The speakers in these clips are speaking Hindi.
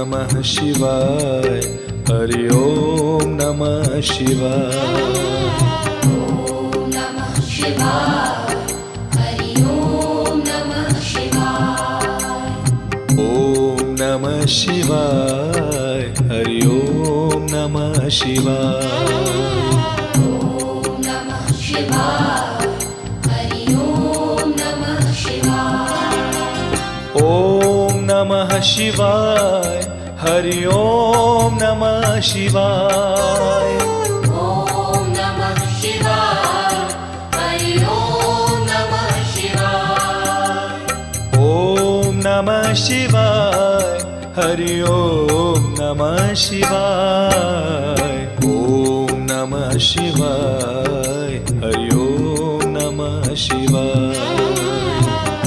नमः शिवाय। हरि ओम नमः शिवाय। ओम नमः शिवाय। हरि ओम नमः शिवाय। ओम नमः शिवाय। हरि ओम नमः शिवाय। ओम नमः शिवाय। हरि ओम नमः शिवाय। ओम नमः शिवाय। हरि ओम नमः शिवाय। ओम नमः शिवाय। हरि ओम नमः शिवाय। ओम नमः शिवाय। हरि ओम नमः शिवाय।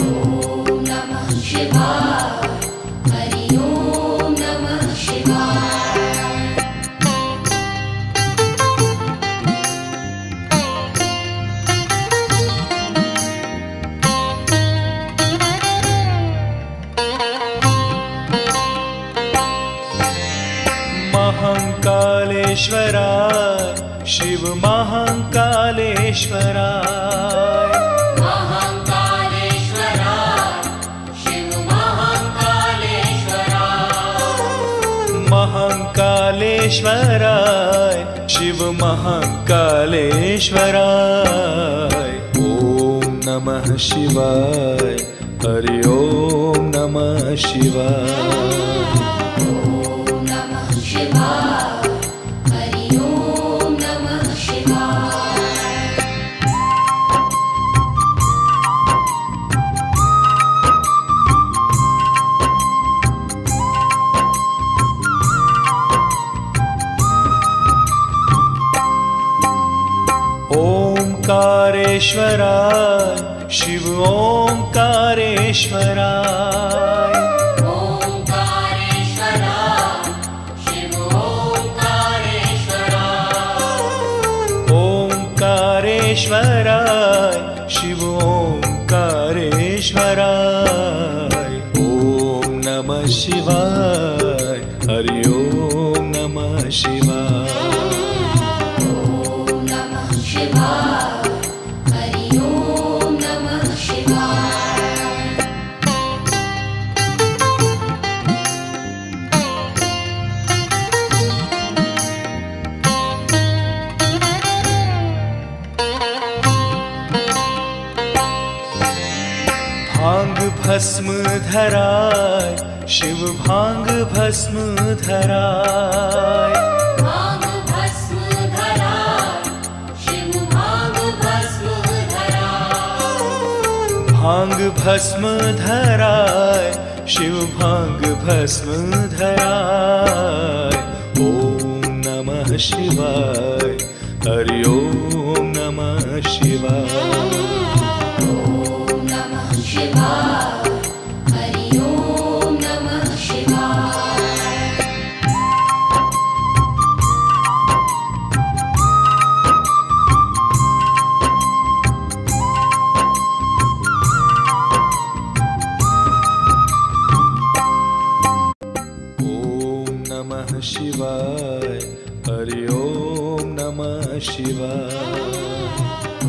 ओम नमः शिवाय। हरि ओम नमः शिवाय। ओम नमः शिवाय। हरि ओम नमः शिवाय। महाकालेश्वराय शिव महाकालेश्वराय। महाकालेश्वराय शिव महाकालेश्वराय। महाकालेश्वराय शिव महाकालेश्वराय। ओम नमः शिवाय। हरि ओम नमः शिवाय। ओम नमः शिवाय। हरि ओम नमः शिवाय। ओंकारेश्वराय शिव ओंकारेश्वराय। ओंकारेश्वराय शिव ओंकारेश्वराय। ओंकारेश्वराय शिव ओंकारेश्वराय। ओम नमः शिवाय। हरि ओम नमः शिवाय। ओम नमः शिवाय। हरि ओम नमः शिवाय। भांग भस्म धराय शिव भांग भस्म धराय। भांग भस्म धराय शिव भांग भस्म धराय। भांग भस्म धराय शिव भांग भस्म धराय। ओम नमः शिवाय। हरि ओम नमः शिवाय। ओम नमः शिवाय। हरि ओम नमः शिवाय। ओम नमः शिवाय। हरि ओम नमः शिवाय।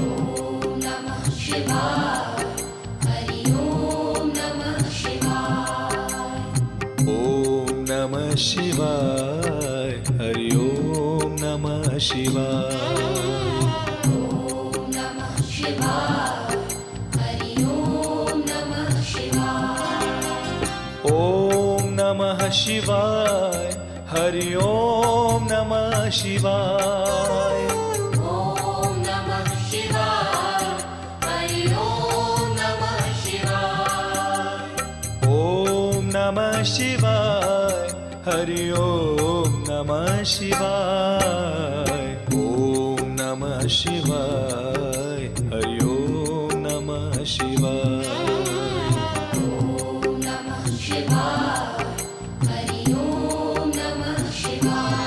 ओम नमः शिवाय। हरि ओम नमः शिवाय। ओम नमः शिवाय। हरि ओम नमः शिवाय। ओम नमः शिवाय। हरि ओम नमः शिवाय। ओम नमः शिवाय। हरि ओम नमः शिवाय। ओम नमः शिवाय। हरि ओम नमः शिवाय। ओम नमः शिवाय। हरि ओम नमः शिवाय। ओम नमः शिवाय। हरि ओम नमः शिवाय। ओम नमः शिवाय। हरि ओम नमः शिवाय।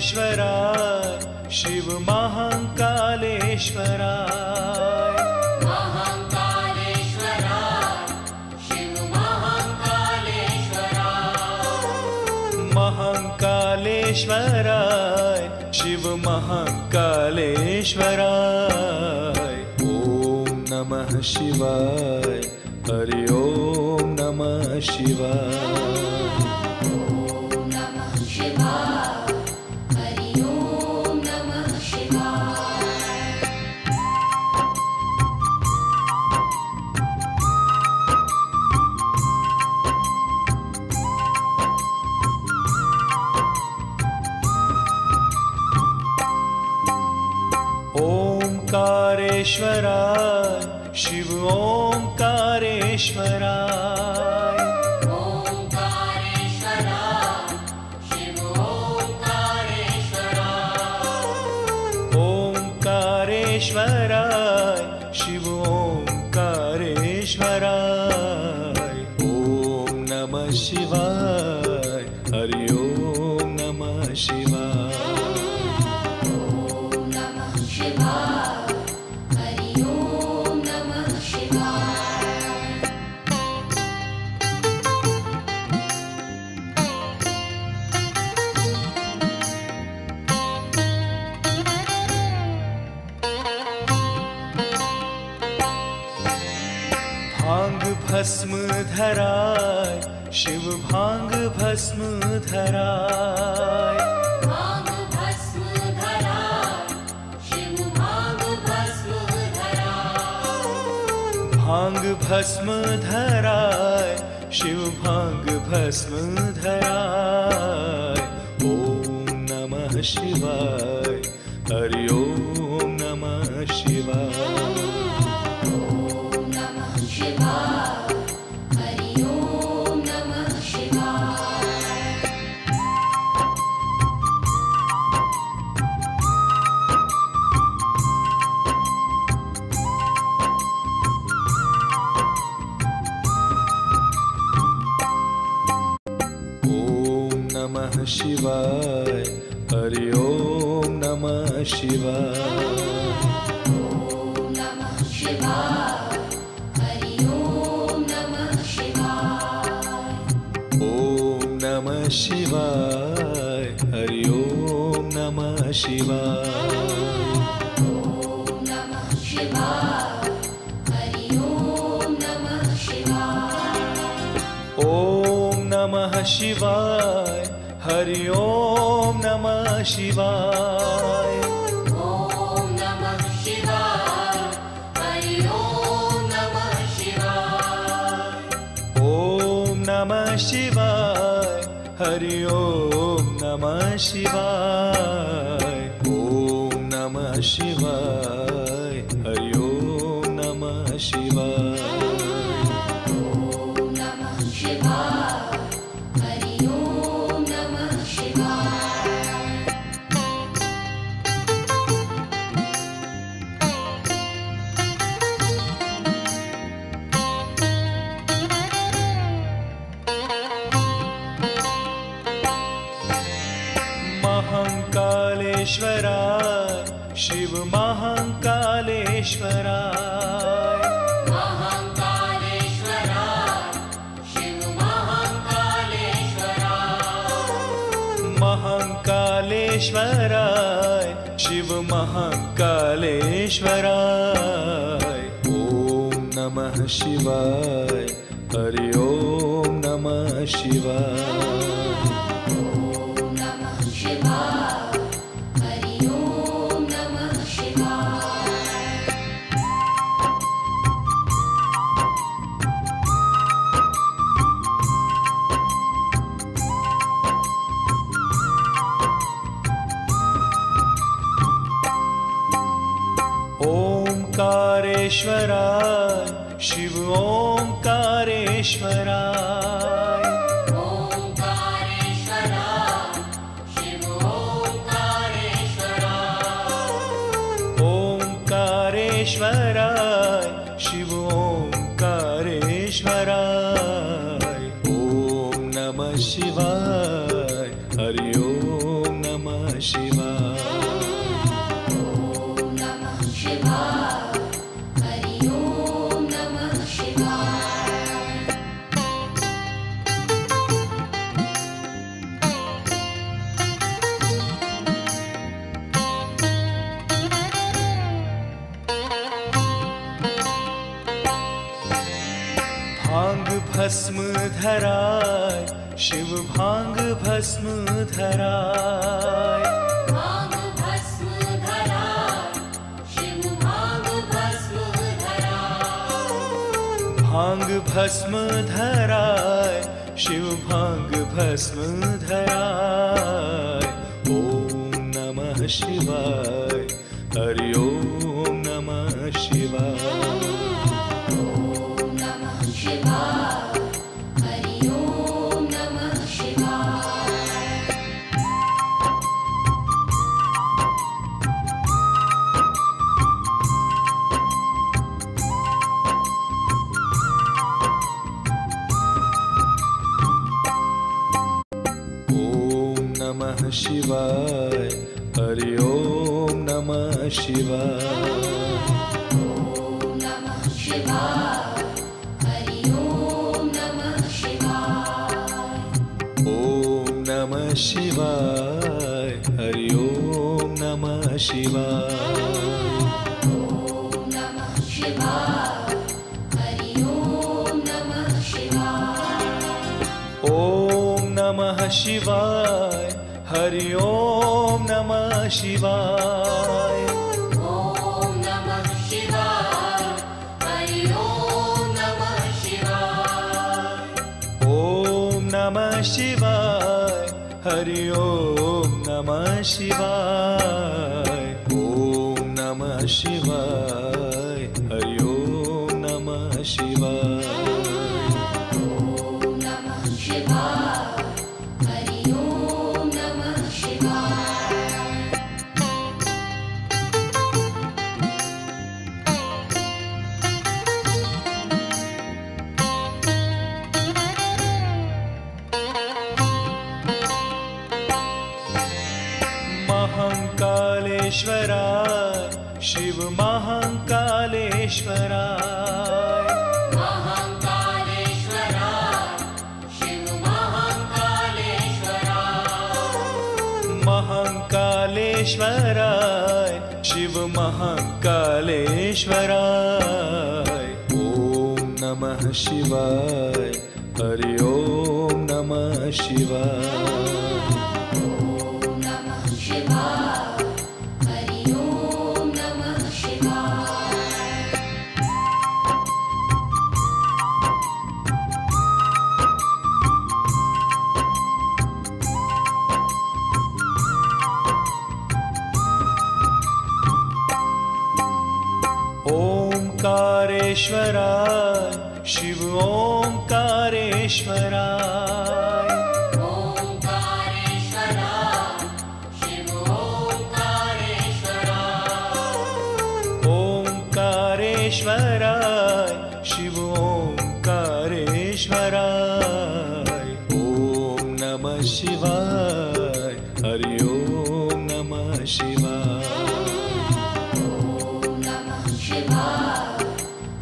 महाकालेश्वराय शिव महाकालेश्वराय महाकालेश्वराय शिव महाकालेश्वराय महाकालेश्वराय शिव महाकालेश्वराय ओम नमः शिवाय हरि ओम नमः शिवाय ॐ नमः शिवाय हरि ॐ नमः शिवाय ओंकारेश्वराय शिव ओंकारेश्वराय ओंकारेश्वराय शिव ओंकारेश्वराय ओंकारेश्वराय शिव ओंकारेश्वराय ओम नमः शिवाय हरि ओम नमः शिवाय ॐ नमः शिवाय हरि ॐ नमः शिवाय भांग भस्म धराय शिव भांग भस्म धराय भांग भस्म धराय शिव भांग भस्म धराय भांग भस्म धराय शिव भांग भस्म धराय ओम नमः शिवाय हरि ओम नमः शिवाय ॐ नमः शिवाय हरि ॐ नमः शिवाय ओम नमः शिवाय हरि ओम नमः शिवाय ॐ नमः शिवाय हरि ॐ नमः शिवाय ओम नमः शिवाय हरि ओम नमः शिवाय ॐ नमः शिवाय हरि ॐ नमः शिवाय ओम नमः शिवाय हरि ओम नमः शिवाय ॐ नमः शिवाय हरि ॐ नमः शिवाय ओम नमः शिवाय हरि ओम नमः शिवाय ओम नमः शिवाय हरि ओम नमः शिवाय ॐ नमः शिवाय हरि ॐ नमः शिवाय महाकालेश्वराय शिव महाकालेश्वराय महाकालेश्वराय शिव महाकालेश्वराय महाकालेश्वराय शिव महाकालेश्वराय ओम नमः शिवाय हरि ओम नमः शिवाय ॐ नमः शिवाय हरि ॐ नमः शिवाय ओंकारेश्वराय शिव ओंकारेश्वराय ओंकारेश्वराय शिव ओंकारेश्वराय ओंकारेश्वराय शिव ओंकारेश्वराय ओम नमः शिवाय हरि ओम नमः शिवाय धराय शिव भांग भस्म धराय भांग भस्म धराय शिव भांग भस्म धराय भांग भस्म धराय शिव भांग भस्म धराय ओम नमः शिवाय हरि ओम नमः शिवाय ओम नमः शिवाय हरि ओम नमः शिवाय ओम नमः शिवाय हरि ओम नमः शिवाय ओम नमः शिवाय हरि ओम नमः शिवाय ओम नमः शिवाय हरि ओम नमः शिवाय ओम नमः शिवाय हरि ओम नमः शिवाय ओम नमः शिवाय हरि ओम नमः शिवाय ओम नमः शिवाय हरि ओम नमः शिवाय ओम नमः शिवाय हरि ओम नमः शिवाय ओम नमः शिवाय हरि ओम नमः शिवाय ओम नमः शिवाय हरि ओम नमः शिवाय महाकालेश्वराय शिव महाकालेश्वराय महाकालेश्वराय शिव महाकालेश्वराय महाकालेश्वराय शिव महाकालेश्वराय ओम नमः शिवाय हरि ओम नमः शिवाय ओम नमः शिवाय हरि ओम नमः शिवाय ओंकारेश्वराय शिव ओंकारेश्वराय ओंकारेश्वराय शिव ओंकारेश्वराय ओंकारेश्वराय शिव ओंकारेश्वराय ओम नमः शिवाय हरि ओम नमः शिवाय ओम नमः शिवाय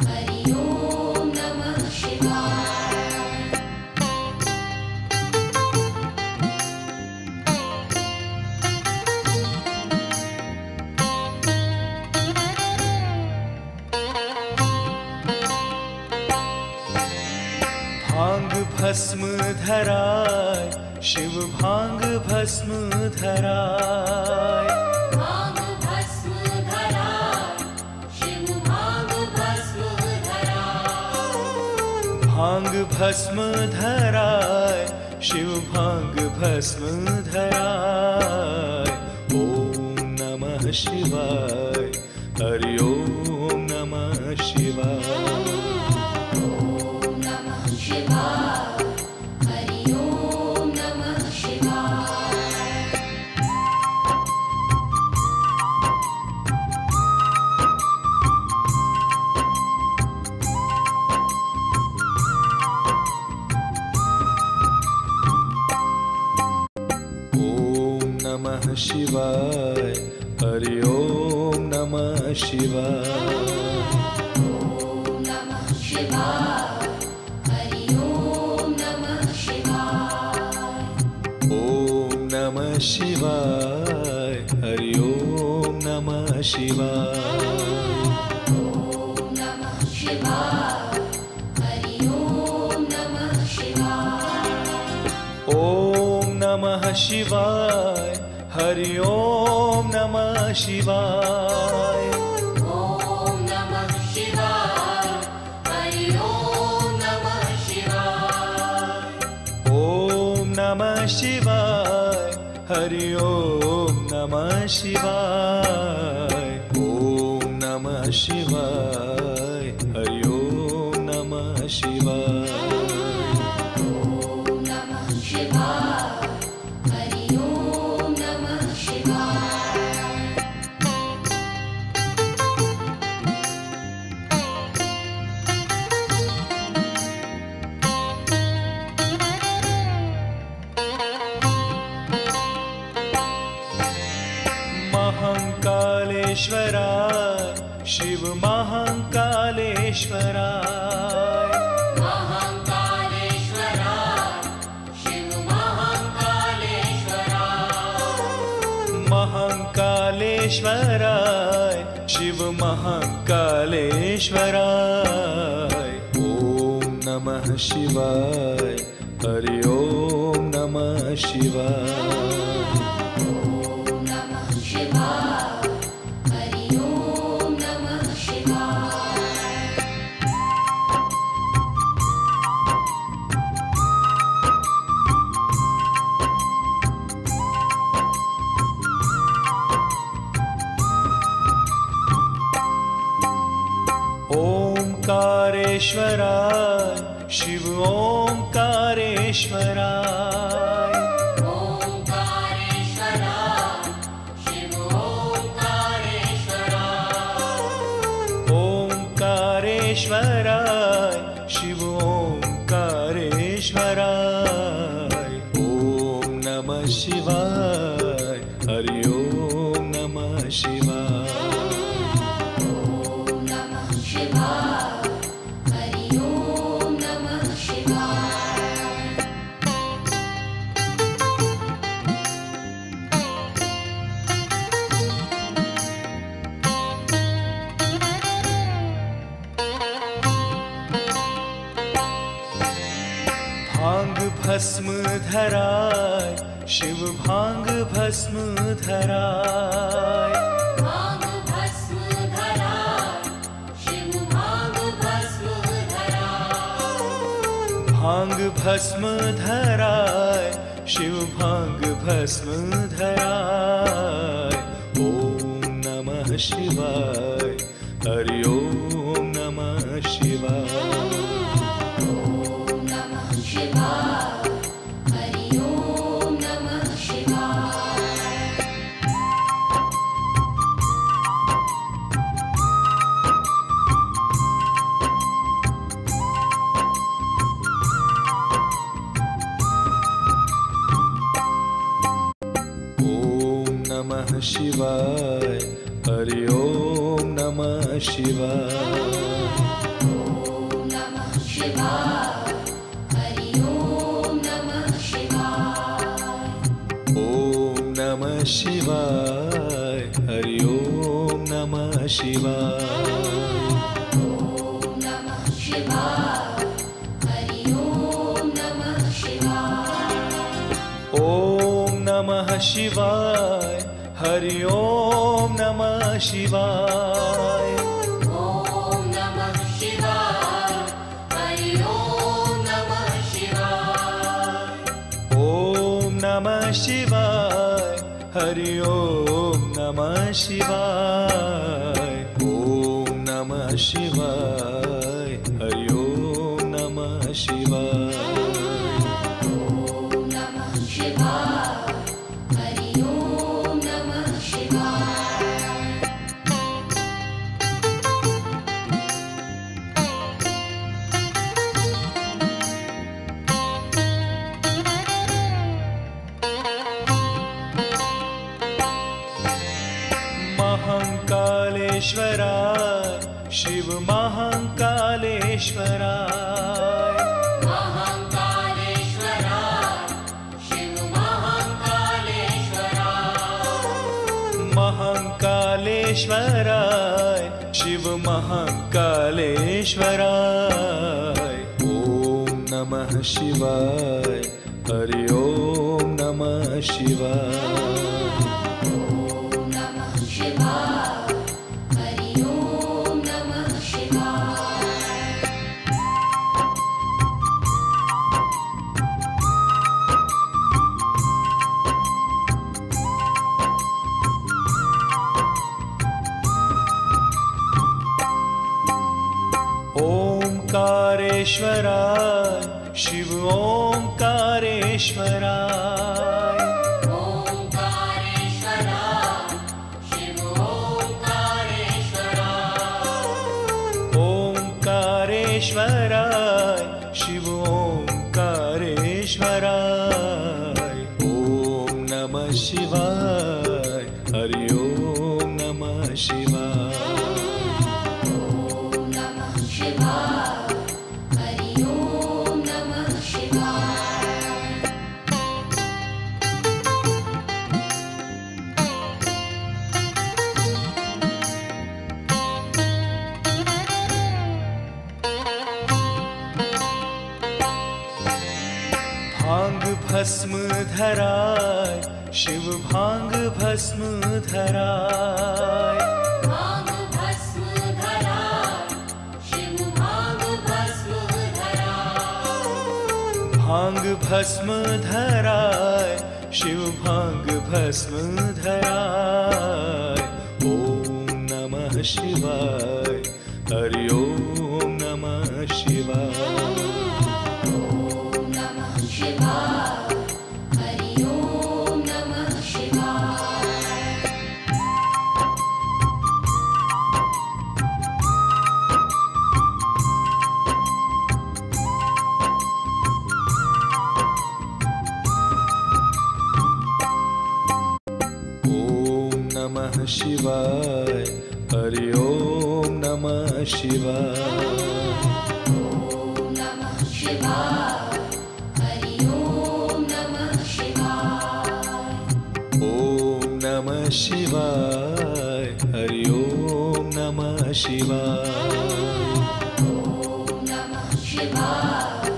हरि ओम नमः शिवाय भांग भस्म धराय शिव भांग भस्म धराय भांग भस्म धराय शिव भांग भस्म धराय भांग भस्म धराय शिव भांग भस्म धराय ओम नमः शिवाय हरि ओम नमः शिवाय ओम नमः शिवाय हरि ओम नमः शिवाय ओम नमः शिवाय हरि ओम नमः शिवाय ओम नमः शिवाय हरि ओम नमः शिवाय ओम नमः शिवाय हरि ओम नमः शिवाय ओम नमः शिवाय हरि ओम नमः ॐ नमः शिवाय हरि ॐ नमः शिवाय ॐ नमः शिवाय हरि ॐ नमः शिवाय ॐ नमः शिवाय हरि ॐ नमः शिवाय ॐ नमः शिवाय हरि ॐ नमः शिवाय ॐ नमः शिवाय हरि ॐ नमः शिवाय महाकालेश्वराय शिव महाकालेश्वराय महाकालेश्वराय शिव महाकालेश्वराय महाकालेश्वराय शिव महाकालेश्वराय ॐ नमः शिवाय हरि ॐ नमः शिवाय ॐ नमः शिवाय हरि ॐ नमः शिवाय ओंकारेश्वराय शिव ओंकारेश्वराय ओंकारेश्वराय शिव ओंकारेश्वराय ओंकारेश्वराय शिव ओंकारेश्वराय ॐ नमः शिवाय हरि ॐ नमः शिवाय ॐ नमः शिवाय हरि ॐ नमः शिवाय भांग भस्म धराय शिव भांग भस्म धराय भांग भस्म धराय शिव भांग भस्म धराय भांग भस्म धराय शिव भांग भस्म धराय ॐ नमः शिवाय हरि ॐ नमः शिवाय ॐ नमः शिवाय हरि ॐ नमः शिवाय ॐ नमः शिवाय हरि ॐ नमः शिवाय ॐ नमः शिवाय हरि ॐ नमः शिवाय ॐ नमः शिवाय हरि ॐ नमः शिवाय ॐ नमः शिवाय हरि ॐ नमः शिवाय ॐ नमः शिवाय हरि ॐ नमः शिवाय ॐ नमः शिवाय हरि ॐ नमः शिवाय ॐ नमः शिवाय हरि ॐ नमः शिवाय ॐ नमः शिवाय हरि ॐ नमः शिवाय ॐ नमः शिवाय हरि ॐ नमः शिवाय महाकालेश्वराय शिव महाकालेश्वराय महाकालेश्वराय शिव महाकालेश्वराय महाकालेश्वराय शिव महाकालेश्वराय ॐ नमः शिवाय हरि ओम नमः शिवाय ॐ नमः शिवाय हरि ॐ नमः शिवाय ओंकारेश्वराय शिव ओंकारेश्वराय ओंकारेश्वराय शिव ओंकारेश्वराय ओंकारेश्वराय शिव ओंकारेश्वराय ओम नमः शिवाय हरि ओम नमः शिवाय ॐ नमः शिवाय हरि ॐ नमः शिवाय भांग भस्म धराय शिव भांग भस्म धराय भांग भस्म धराय शिव भांग भस्म धराय भांग भस्म धराय शिव भांग भस्म धराय ओम नमः शिवाय हरि ओम नमः शिवाय ॐ नमः शिवाय हरि ॐ नमः शिवाय ओम नमः शिवाय हरि ओम नमः शिवाय ॐ नमः शिवाय हरि ॐ नमः शिवाय ओम नमः शिवाय हरि ओम नमः शिवाय ॐ नमः शिवाय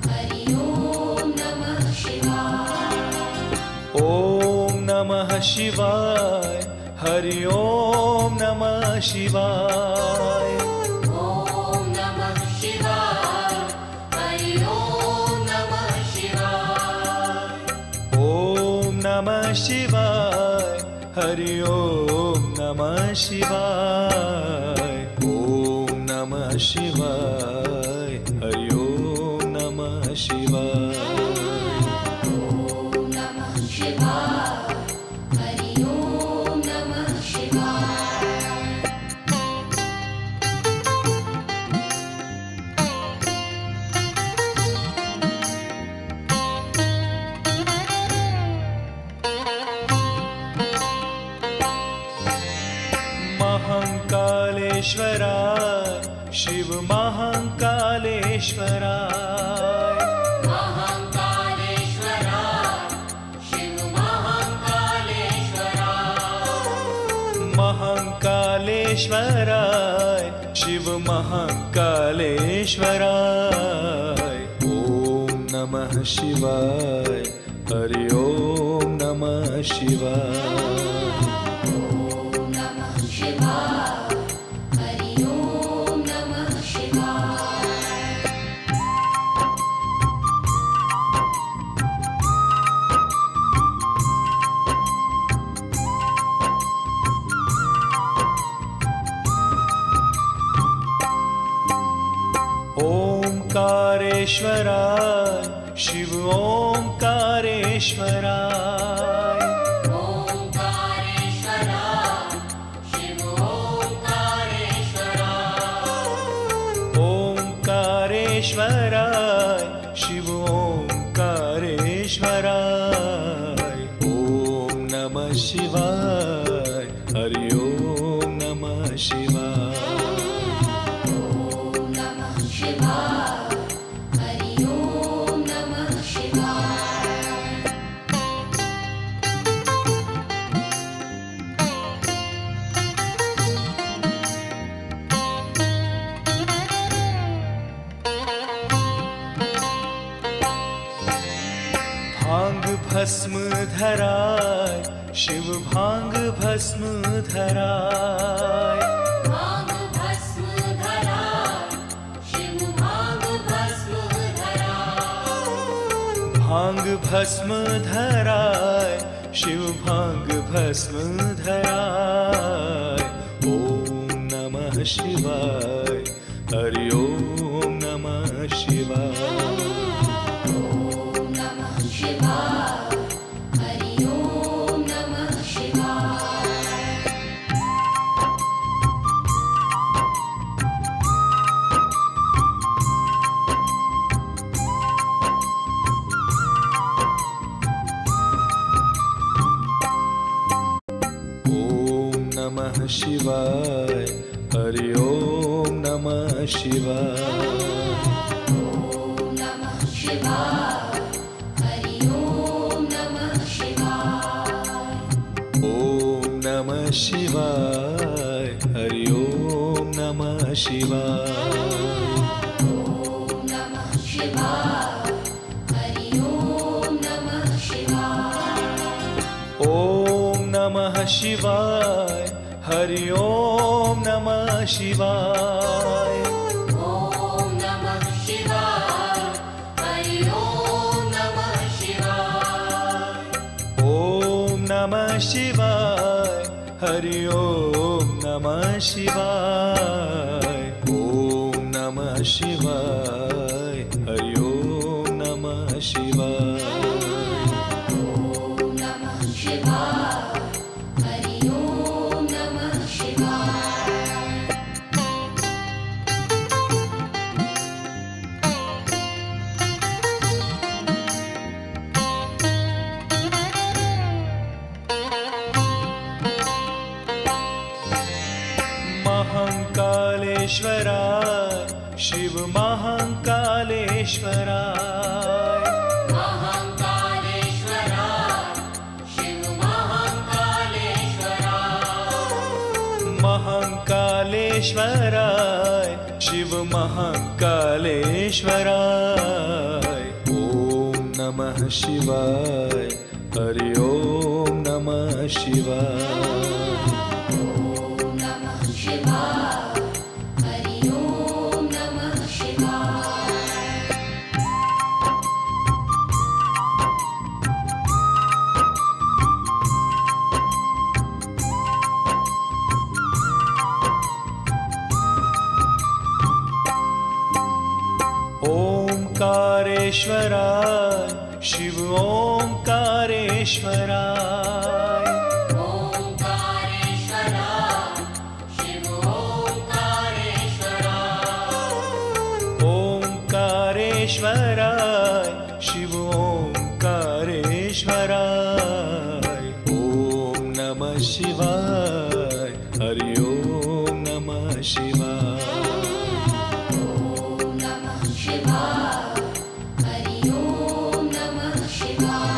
हरि ॐ नमः शिवाय ओम नमः शिवाय हरि ओम नमः शिवाय ॐ नमः शिवाय हरि ॐ नमः शिवाय ओम नमः शिवाय हरि ओम नमः शिवाय ओम नमः शिवाय हरि ओम नमः शिवाय ॐ नमः शिवाय हरि ॐ नमः शिवाय महाकालेश्वराय शिव महाकालेश्वराय महाकालेश्वराय शिव महाकालेश्वराय महाकालेश्वराय शिव महाकालेश्वराय ओम नमः शिवाय हरि ओम नमः शिवाय ॐ नमः शिवाय हरि ॐ नमः शिवाय ओंकारेश्वराय शिव ओंकारेश्वराय ओंकारेश्वराय शिव ओंकारेश्वराय ओंकारेश्वराय शिव ओंकारेश्वराय ओम नमः शिवाय हरि ओम नमः शिवाय ॐ नमः शिवाय हरि ॐ नमः शिवाय भांग भस्म धराय शिव भांग भस्म धराय भांग भस्म धराय शिव भांग भस्म धराय भांग भस्म धराय शिव भांग भस्म धराय ओम नमः शिवाय हरि ओम नमः शिवाय ओम नमः शिवाय हरि ओम नमः शिवाय ओम नमः शिवाय हरि ओम नमः शिवाय ओम नमः शिवाय हरि ओम नमः शिवाय ओम नमः शिवाय हरि ओम नमः शिवाय ओम नमः शिवाय हरि ओम नमः शिवाय ओम नमः शिवाय हरि ओम नमः शिवाय ओम नमः शिवाय हरि ओम नमः शिवाय ओम नमः शिवाय हरि ओम नमः शिवाय ओम नमः शिवाय हरि ओम नमः शिवाय ओम नमः शिवाय हरि ओम नमः शिवाय महाकालेश्वराय शिव महाकालेश्वराय महाकालेश्वराय शिव महाकालेश्वराय महाकालेश्वराय शिव महाकालेश्वराय ओम नमः शिवाय हरि ओम नमः शिवाय ओम नमः शिवाय हरि ओम नमः शिवाय ओंकारेश्वराय शिव ओंकारेश्वराय ओंकारेश्वराय शिव ओंकारेश्वराय ओंकारेश्वराय शिव ओंकारेश्वराय ओम नमः शिवाय हरि ओम नमः शिवाय ओम नमः शिवाय हरि ओम नमः शिवाय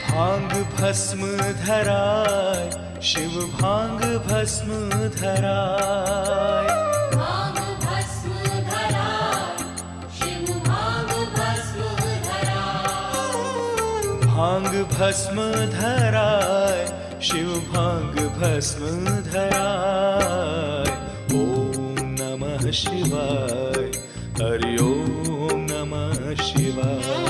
भांग भस्म धराय शिव भांग भस्म धराय भांग भस्म धराय शिव भांग भस्म धराय भांग भस्म धराय शिव भांग भस्म धराय ओम नमः शिवाय हरि ओम नमः शिवाय